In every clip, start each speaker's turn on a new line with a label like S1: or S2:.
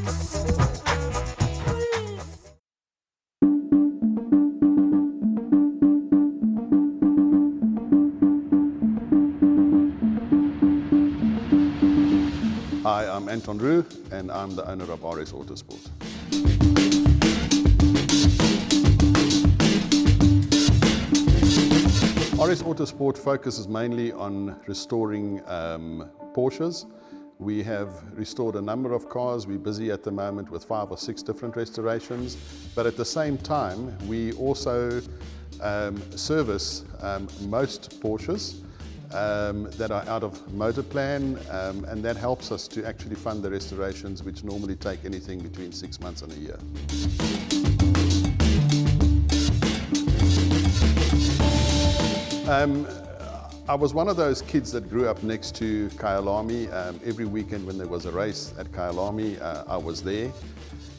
S1: Hi, I'm Anton Roux and I'm the owner of RS Autosport. RS Autosport focuses mainly on restoring Porsches. We have restored a number of cars. We're busy at the moment with 5 or 6 different restorations, but at the same time we also service most Porsches that are out of motor plan, and that helps us to actually fund the restorations, which normally take anything between 6 months and a year. I was one of those kids that grew up next to Kyalami. Every weekend when there was a race at Kyalami, I was there.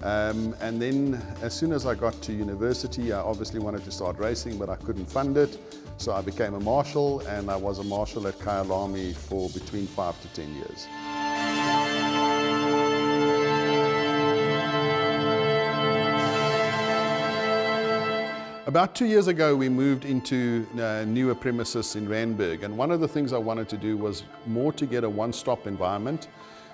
S1: And then as soon as I got to university, I obviously wanted to start racing, but I couldn't fund it. So I became a marshal, and I was a marshal at Kyalami for between 5 to 10 years. About 2 years ago, we moved into newer premises in Randburg, and one of the things I wanted to do was more to get a one-stop environment.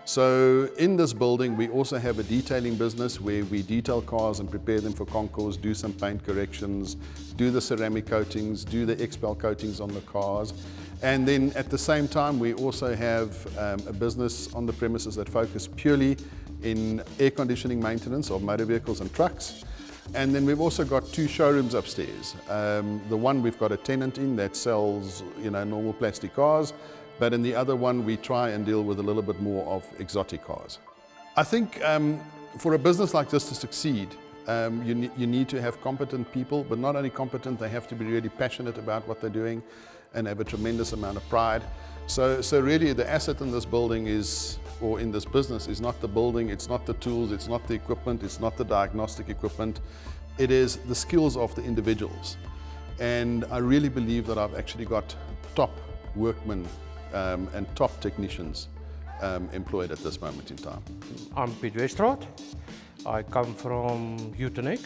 S1: So in this building, we also have a detailing business where we detail cars and prepare them for concours, do some paint corrections, do the ceramic coatings, do the XPEL coatings on the cars. And then at the same time, we also have a business on the premises that focuses purely in air conditioning maintenance of motor vehicles and trucks. And then we've also got 2 showrooms upstairs. The one we've got a tenant in that sells, normal plastic cars, but in the other one we try and deal with a little bit more of exotic cars. I think for a business like this to succeed, you need to have competent people, but not only competent, they have to be really passionate about what they're doing and have a tremendous amount of pride. So really the asset in this building or in this business is not the building, it's not the tools, it's not the equipment, it's not the diagnostic equipment. It is the skills of the individuals. And I really believe that I've actually got top workmen and top technicians employed at this moment in time.
S2: I'm Piet Westraat. I come from Utenek,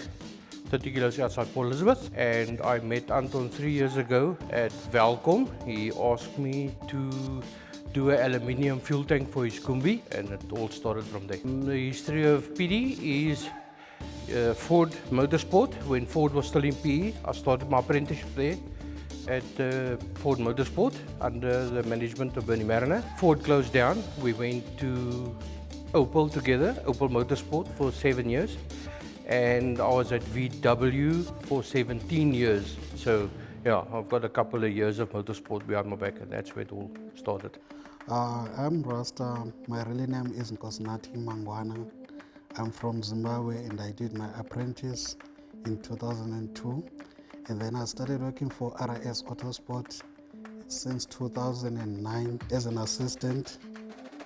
S2: 30 kilos outside Port Elizabeth, and I met Anton 3 years ago at Welcome. He asked me to do an aluminium fuel tank for his Kumbi, and it all started from there. The history of PD is Ford Motorsport. When Ford was still in PE, I started my apprenticeship there at Ford Motorsport under the management of Bernie Mariner. Ford closed down. We went to Opel together, Opel Motorsport for 7 years. And I was at VW for 17 years. So yeah, I've got a couple of years of motorsport behind my back, and that's where it all started.
S3: I'm Rasta. My real name is Nkosinathi Mangwana. I'm from Zimbabwe, and I did my apprentice in 2002. And then I started working for RS Autosport since 2009 as an assistant.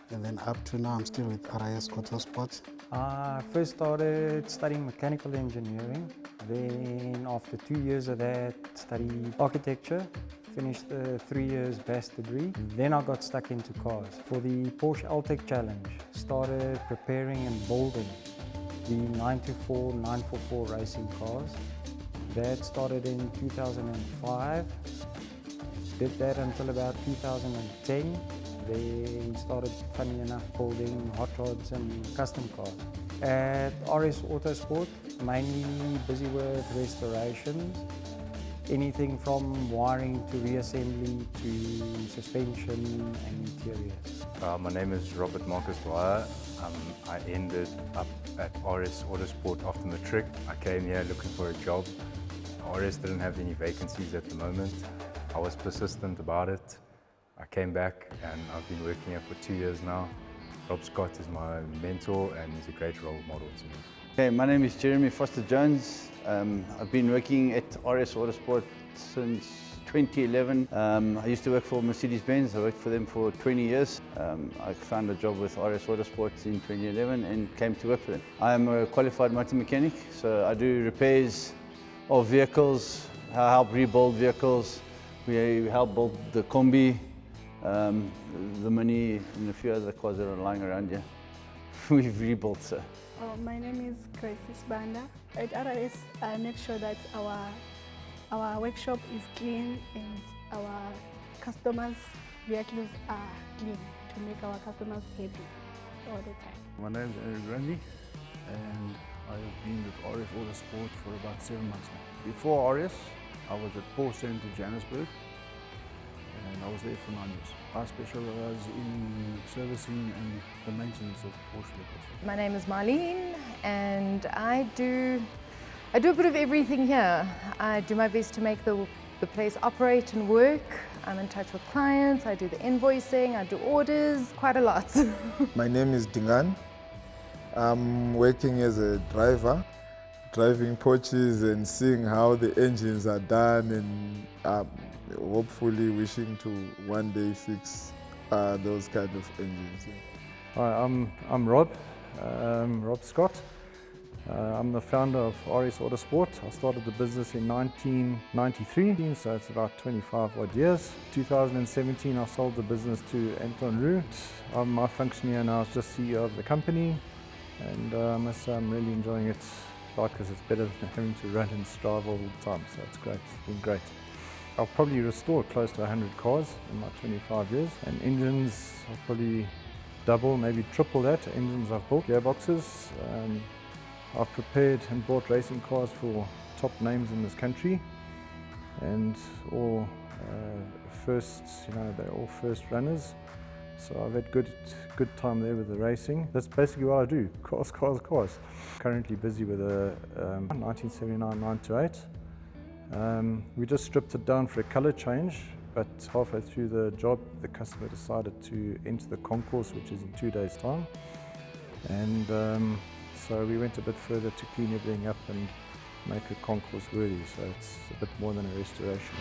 S3: And then up to now, I'm still with RS Autosport.
S4: I first started studying mechanical engineering. Then after 2 years of that, studied architecture. Finished the 3 years BAS degree. Then I got stuck into cars. For the Porsche LTEC Challenge, started preparing and building the 924, 944 racing cars. That started in 2005. Did that until about 2010. Then started, funny enough, building hot rods and custom cars. At RS Autosport, mainly busy with restorations. Anything from wiring to reassembly to suspension and interiors.
S5: My name is Robert Marcus Dwyer. I ended up at RS Autosport after matric. I came here looking for a job. RS didn't have any vacancies at the moment. I was persistent about it. I came back and I've been working here for 2 years now. Rob Scott is my mentor and he's a great role model to me.
S6: Okay, my name is Jeremy Foster-Jones. I've been working at RS Autosport since 2011. I used to work for Mercedes-Benz. I worked for them for 20 years. I found a job with RS Autosport in 2011 and came to work for them. I am a qualified motor mechanic, so I do repairs of vehicles, I help rebuild vehicles. We help build the Kombi, the Mini, and a few other cars that are lying around here. we've rebuilt, sir.
S7: My name is Grace Banda. At RS, I make sure that our workshop is clean and our customers' vehicles are clean to make our customers happy all the time.
S8: My name is Eric Randy and I have been with RS Autosport for about 7 months now. Before RS, I was at Paul Center, Johannesburg, and I was there for 9 years. I specialize in servicing and the maintenance of Porsche vehicles.
S9: My name is Marlene and I do a bit of everything here. I do my best to make the place operate and work. I'm in touch with clients, I do the invoicing, I do orders, quite a lot.
S10: My name is Dingan. I'm working as a driver, driving Porsches and seeing how the engines are done, and hopefully wishing to one day fix those kind of engines.
S4: Hi, I'm Rob Scott. I'm the founder of RS Autosport. I started the business in 1993, so it's about 25 odd years. 2017 I sold the business to Anton Roux. My function here now is just CEO of the company, and I must say I'm really enjoying it because it's better than having to run and strive all the time, so it's great, it's been great. I've probably restored close to 100 cars in my 25 years, and engines I've probably double, maybe triple that, engines I've built, gearboxes. I've prepared and bought racing cars for top names in this country, and all firsts, they're all first runners. So I've had good time there with the racing. That's basically what I do, cars, cars, cars. Currently busy with a 1979 928. We just stripped it down for a colour change, but halfway through the job the customer decided to enter the concourse, which is in 2 days' time. And so we went a bit further to clean everything up and make a concourse worthy, so it's a bit more than a restoration.